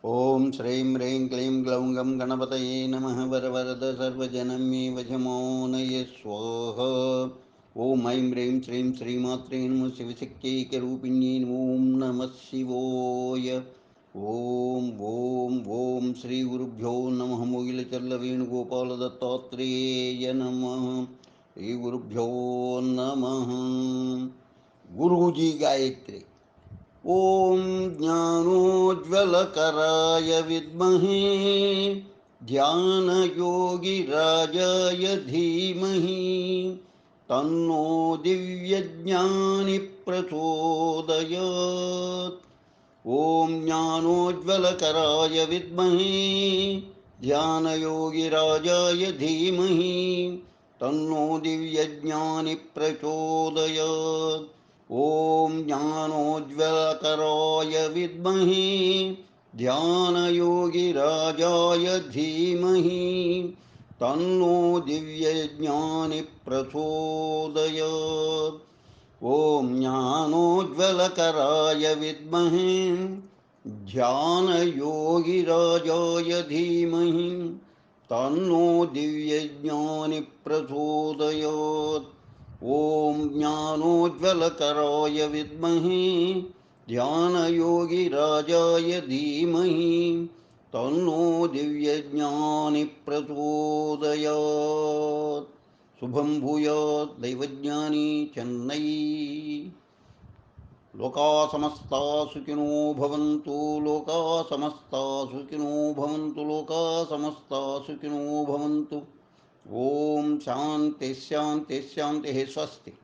ओम श्रीं ह्रीं क्लीं ग्लौं गं गणपतये नमः। वरवरद सर्वजनं मे वशमानय स्वाहा। ओम ऐं ह्रीं श्रीं श्रीमात्रे नमः। शिवशक्त्यैकरूपिण्यै ॐ नमः शिवाय। ओम ओम ओम श्री गुरुभ्यो नमः। मोगिलचल्लवेणुगोपाल दत्तात्रेय नमः। श्री गुरुभ्यो नमः। गुरुजी गायत्री। ॐ ज्ञानोज्ज्वलकराय विद्महे ध्यानयोगिराजाय धीमहि तन्नो दिव्यज्ञानी प्रचोदयात्। ॐ ज्ञानोज्ज्वलकराय विद्महे ध्यानयोगिराजाय धीमहि तन्नो दिव्यज्ञानी प्रचोदयात्। ॐ ज्ञानोज्ज्वलकराय विद्महे ध्यानयोगिराजाय धीमहि तन्नो दिव्यज्ञानी प्रचोदयात्। ॐ ज्ञानोज्ज्वलकराय विद्महे ध्यानयोगिराजाय धीमहि तन्नो दिव्यज्ञानी प्रचोदयात्। ॐ ज्ञानोज्ज्वलकराय विद्महे ध्यानयोगिराजाय धीमहि तन्नो दिव्यज्ञानी प्रचोदयात्। शुभं भूयात् दैवज्ञानी चेन्नै। लोका समस्ता सुखिनो भवन्तु। लोका समस्ता सुखिनो भवन्तु। लोका समस्ता सुखिनो भवन्तु। ओम शांति शांति शांति। स्वस्ति।